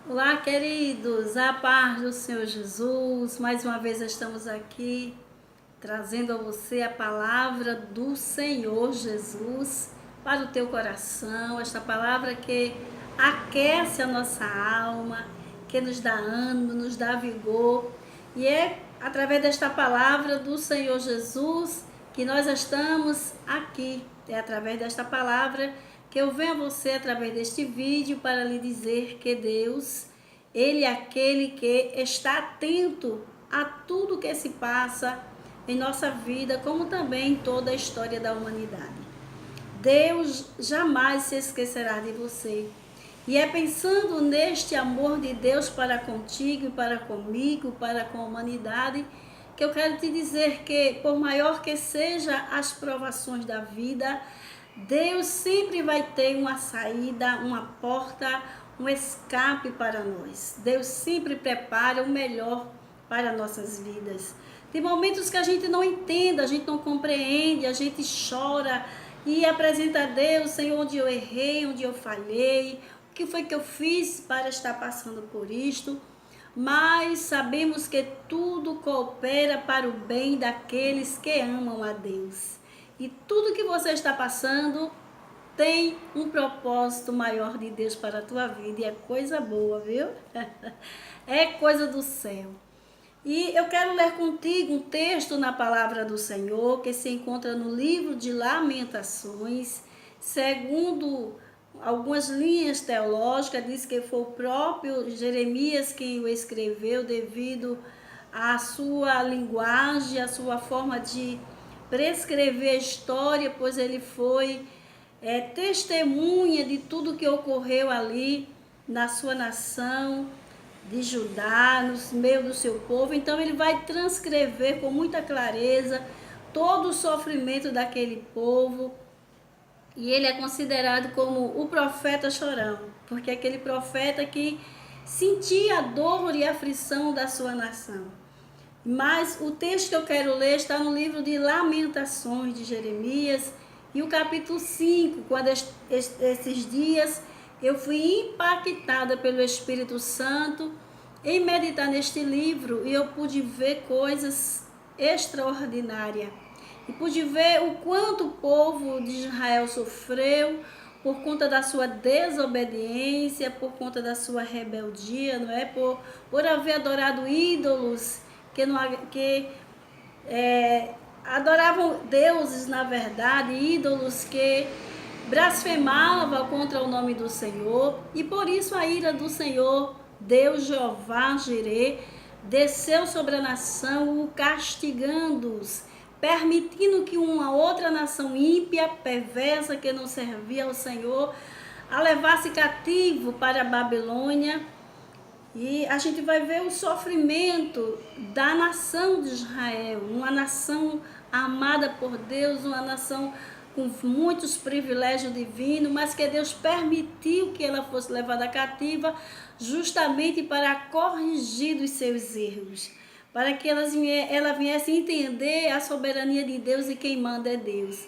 Olá, queridos, a paz do Senhor Jesus. Mais uma vez estamos aqui trazendo a você a palavra do Senhor Jesus para o teu coração. Esta palavra que aquece a nossa alma, que nos dá ânimo, nos dá vigor. E é através desta palavra do Senhor Jesus que nós estamos aqui. É através desta palavra que eu venho a você através deste vídeo para lhe dizer que Deus, Ele é aquele que está atento a tudo que se passa em nossa vida, como também em toda a história da humanidade. Deus jamais se esquecerá de você. E é pensando neste amor de Deus para contigo e para comigo, para com a humanidade, que eu quero te dizer que, por maior que sejam as provações da vida, Deus sempre vai ter uma saída, uma porta, um escape para nós. Deus sempre prepara o melhor para nossas vidas. Tem momentos que a gente não entende, a gente não compreende, a gente chora e apresenta a Deus, Senhor, onde eu errei, onde eu falhei, o que foi que eu fiz para estar passando por isto. Mas sabemos que tudo coopera para o bem daqueles que amam a Deus. E tudo que você está passando tem um propósito maior de Deus para a tua vida. E é coisa boa, viu? É coisa do céu. E eu quero ler contigo um texto na palavra do Senhor, que se encontra no livro de Lamentações, segundo algumas linhas teológicas, diz que foi o próprio Jeremias quem o escreveu devido à sua linguagem, à sua forma de prescrever a história, pois ele foi testemunha de tudo que ocorreu ali na sua nação de Judá, no meio do seu povo. Então ele vai transcrever com muita clareza todo o sofrimento daquele povo. E ele é considerado como o profeta chorão, porque é aquele profeta que sentia a dor e a aflição da sua nação. Mas o texto que eu quero ler está no livro de Lamentações de Jeremias, e o capítulo 5, quando esses dias eu fui impactada pelo Espírito Santo em meditar neste livro, e eu pude ver coisas extraordinárias. E pude ver o quanto o povo de Israel sofreu por conta da sua desobediência, por conta da sua rebeldia, não é? Por haver adorado ídolos que adoravam deuses, na verdade, ídolos que blasfemavam contra o nome do Senhor. E por isso a ira do Senhor, Deus Jeová Jireh, desceu sobre a nação, o castigando-os, permitindo que uma outra nação ímpia, perversa, que não servia ao Senhor, a levasse cativo para a Babilônia. E a gente vai ver o sofrimento da nação de Israel, uma nação amada por Deus, uma nação com muitos privilégios divinos, mas que Deus permitiu que ela fosse levada cativa justamente para corrigir os seus erros, para que ela viesse entender a soberania de Deus e quem manda é Deus.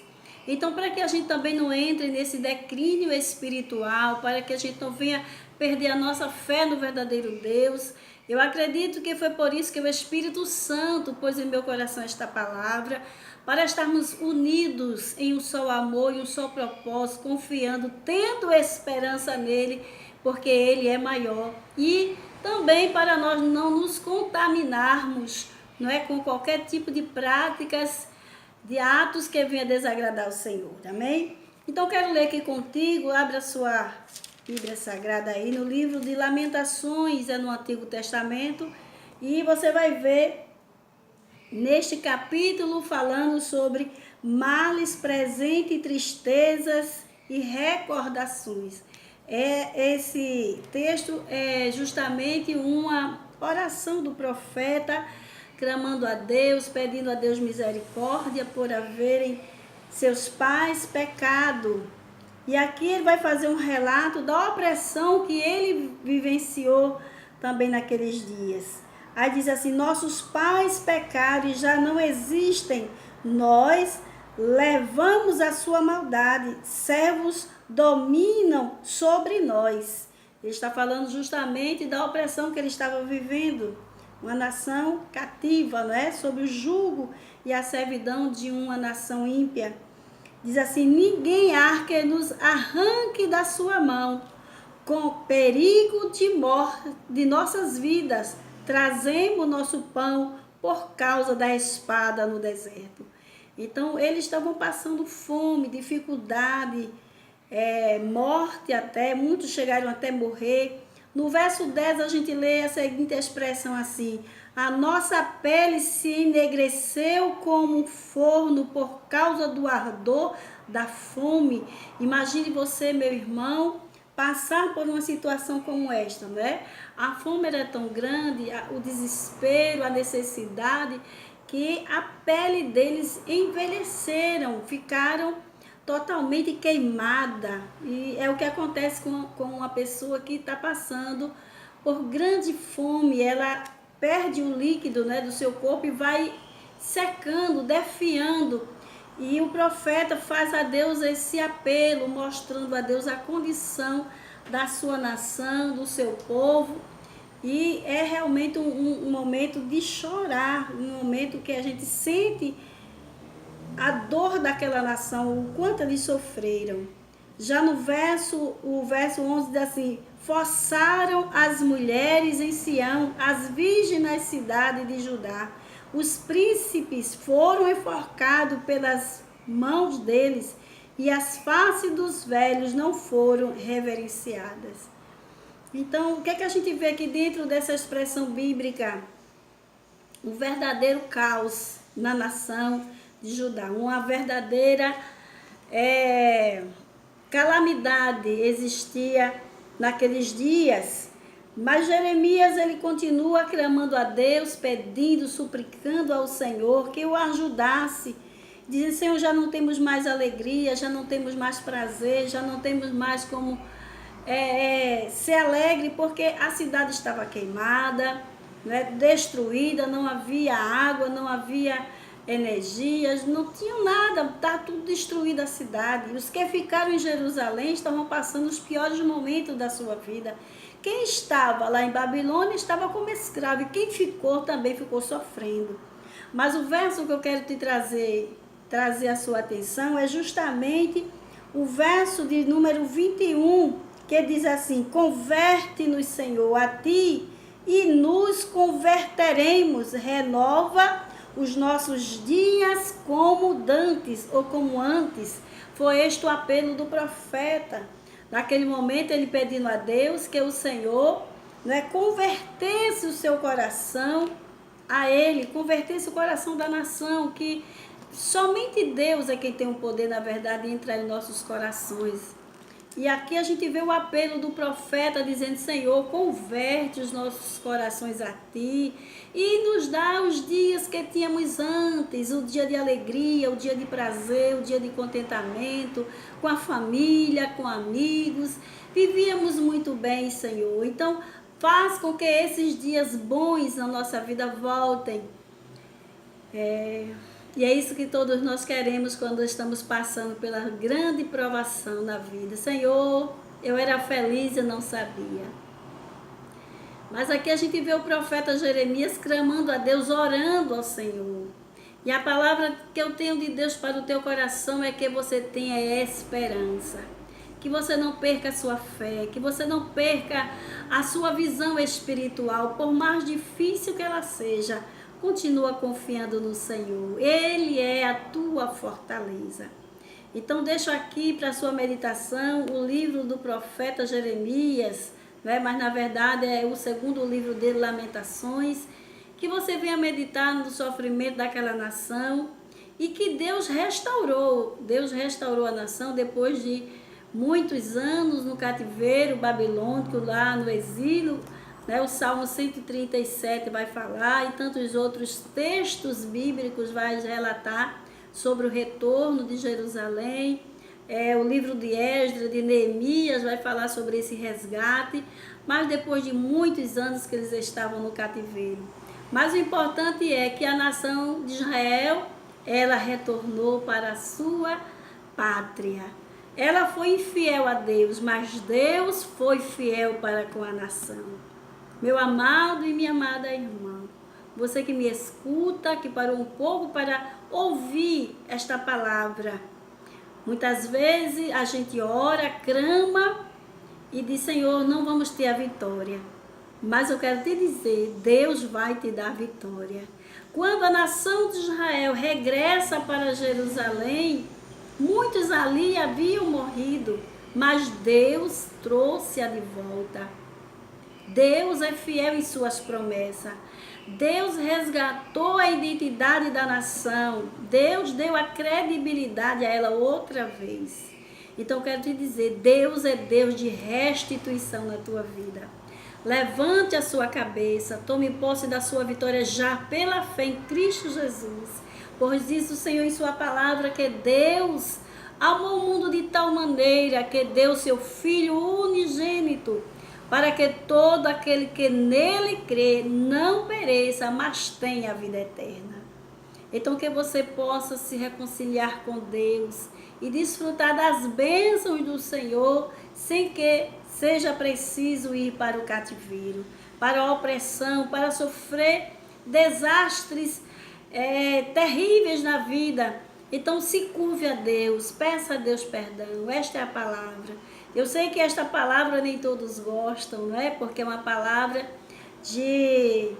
Então, para que a gente também não entre nesse declínio espiritual, para que a gente não venha perder a nossa fé no verdadeiro Deus, eu acredito que foi por isso que o Espírito Santo pôs em meu coração esta palavra, para estarmos unidos em um só amor e um só propósito, confiando, tendo esperança nele, porque ele é maior. E também para nós não nos contaminarmos, não é, com qualquer tipo de práticas, de atos que venha desagradar o Senhor, amém? Então quero ler aqui contigo, abra a sua Bíblia Sagrada aí, no livro de Lamentações, é no Antigo Testamento, e você vai ver neste capítulo falando sobre males presentes, tristezas e recordações. Esse texto é justamente uma oração do profeta, clamando a Deus, pedindo a Deus misericórdia por haverem seus pais pecado. E aqui ele vai fazer um relato da opressão que ele vivenciou também naqueles dias. Aí diz assim: nossos pais pecaram e já não existem, nós levamos a sua maldade, servos dominam sobre nós. Ele está falando justamente da opressão que ele estava vivendo, uma nação cativa, não é? Sob o jugo e a servidão de uma nação ímpia. Diz assim: ninguém há que nos arranque da sua mão, com perigo de morte de nossas vidas, trazemos nosso pão por causa da espada no deserto. Então, eles estavam passando fome, dificuldade, morte até, muitos chegaram até morrer. No verso 10 a gente lê a seguinte expressão assim: a nossa pele se enegreceu como um forno por causa do ardor da fome. Imagine você, meu irmão, passar por uma situação como esta, né? A fome era tão grande, o desespero, a necessidade, que a pele deles envelheceram, ficaram totalmente queimada. E é o que acontece com uma pessoa que está passando por grande fome. Ela perde o líquido, né, do seu corpo e vai secando, definhando. E o profeta faz a Deus esse apelo, mostrando a Deus a condição da sua nação, do seu povo. E é realmente um momento de chorar, um momento que a gente sente a dor daquela nação, o quanto eles sofreram. Já no o verso 11 diz assim: forçaram as mulheres em Sião, as virgens nas cidades de Judá. Os príncipes foram enforcados pelas mãos deles, e as faces dos velhos não foram reverenciadas. Então, o que é que a gente vê aqui dentro dessa expressão bíblica? Um verdadeiro caos na nação de Judá, uma verdadeira calamidade existia naqueles dias. Mas Jeremias, ele continua clamando a Deus, pedindo, suplicando ao Senhor que o ajudasse. Dizem: Senhor, já não temos mais alegria, já não temos mais prazer, já não temos mais como ser alegre, porque a cidade estava queimada, né, destruída, não havia água, não havia energias, não tinham nada, estava tudo destruído a cidade. Os que ficaram em Jerusalém estavam passando os piores momentos da sua vida. Quem estava lá em Babilônia estava como escravo, e quem ficou também ficou sofrendo. Mas o verso que eu quero te trazer a sua atenção é justamente o verso de número 21, que diz assim: converte-nos, Senhor, a ti, e nos converteremos, renova os nossos dias como dantes, ou como antes. Foi este o apelo do profeta. Naquele momento, ele pedindo a Deus que o Senhor, né, convertesse o seu coração a ele, convertesse o coração da nação, que somente Deus é quem tem o poder, na verdade, de entrar em nossos corações. E aqui a gente vê o apelo do profeta dizendo: Senhor, converte os nossos corações a ti e nos dá os dias que tínhamos antes, o dia de alegria, o dia de prazer, o dia de contentamento, com a família, com amigos. Vivíamos muito bem, Senhor. Então, faz com que esses dias bons na nossa vida voltem. E é isso que todos nós queremos quando estamos passando pela grande provação na vida. Senhor, eu era feliz e não sabia. Mas aqui a gente vê o profeta Jeremias clamando a Deus, orando ao Senhor. E a palavra que eu tenho de Deus para o teu coração é que você tenha esperança. Que você não perca a sua fé, que você não perca a sua visão espiritual, por mais difícil que ela seja. Continua confiando no Senhor. Ele é a tua fortaleza. Então, deixo aqui para a sua meditação o livro do profeta Jeremias, né? Mas na verdade é o segundo livro dele, Lamentações, que você venha meditar no sofrimento daquela nação e que Deus restaurou a nação depois de muitos anos no cativeiro babilônico, lá no exílio. O Salmo 137 vai falar, e tantos outros textos bíblicos vai relatar sobre o retorno de Jerusalém. O livro de Esdras, de Neemias, vai falar sobre esse resgate, mas depois de muitos anos que eles estavam no cativeiro. Mas o importante é que a nação de Israel, ela retornou para a sua pátria. Ela foi infiel a Deus, mas Deus foi fiel para com a nação. Meu amado e minha amada irmã, você que me escuta, que parou um pouco para ouvir esta palavra. Muitas vezes a gente ora, clama e diz, Senhor, não vamos ter a vitória. Mas eu quero te dizer, Deus vai te dar vitória. Quando a nação de Israel regressa para Jerusalém, muitos ali haviam morrido, mas Deus trouxe-a de volta. Deus é fiel em suas promessas. Deus resgatou a identidade da nação. Deus deu a credibilidade a ela outra vez. Então eu quero te dizer, Deus é Deus de restituição na tua vida. Levante a sua cabeça, tome posse da sua vitória já pela fé em Cristo Jesus. Pois diz o Senhor em sua palavra que Deus amou o mundo de tal maneira que deu seu Filho unigênito, para que todo aquele que nele crê não pereça, mas tenha a vida eterna. Então que você possa se reconciliar com Deus e desfrutar das bênçãos do Senhor, sem que seja preciso ir para o cativeiro, para a opressão, para sofrer desastres terríveis na vida. Então se curve a Deus, peça a Deus perdão, esta é a palavra. Eu sei que esta palavra nem todos gostam, não é? Porque é uma palavra de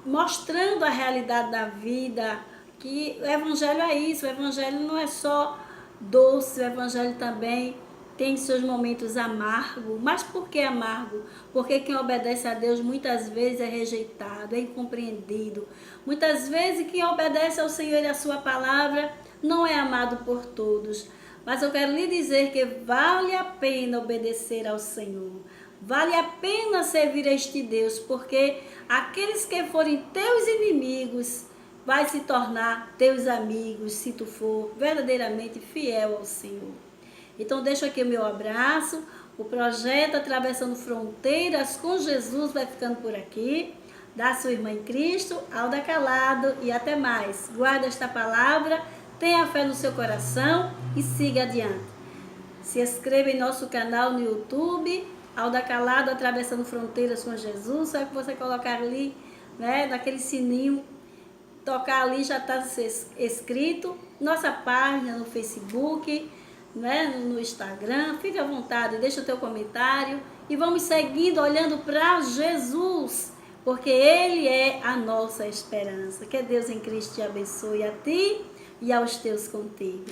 mostrando a realidade da vida, que o evangelho é isso, o evangelho não é só doce, o evangelho também tem seus momentos amargos. Mas por que amargo? Porque quem obedece a Deus muitas vezes é rejeitado, é incompreendido. Muitas vezes quem obedece ao Senhor e à sua palavra não é amado por todos. Mas eu quero lhe dizer que vale a pena obedecer ao Senhor. Vale a pena servir a este Deus, porque aqueles que forem teus inimigos vai se tornar teus amigos, se tu for verdadeiramente fiel ao Senhor. Então deixo aqui o meu abraço. O projeto Atravessando Fronteiras com Jesus vai ficando por aqui. Da sua irmã em Cristo, Alda Calado, e até mais. Guarda esta palavra, tenha fé no seu coração e siga adiante. Se inscreva em nosso canal no YouTube, Alda Calado, Atravessando Fronteiras com Jesus. Só que você colocar ali, né, naquele sininho, tocar ali, já está escrito. Nossa página no Facebook, né, no Instagram. Fique à vontade, deixa o teu comentário e vamos seguindo, olhando para Jesus, porque Ele é a nossa esperança. Que Deus em Cristo te abençoe, a ti e aos teus contigo.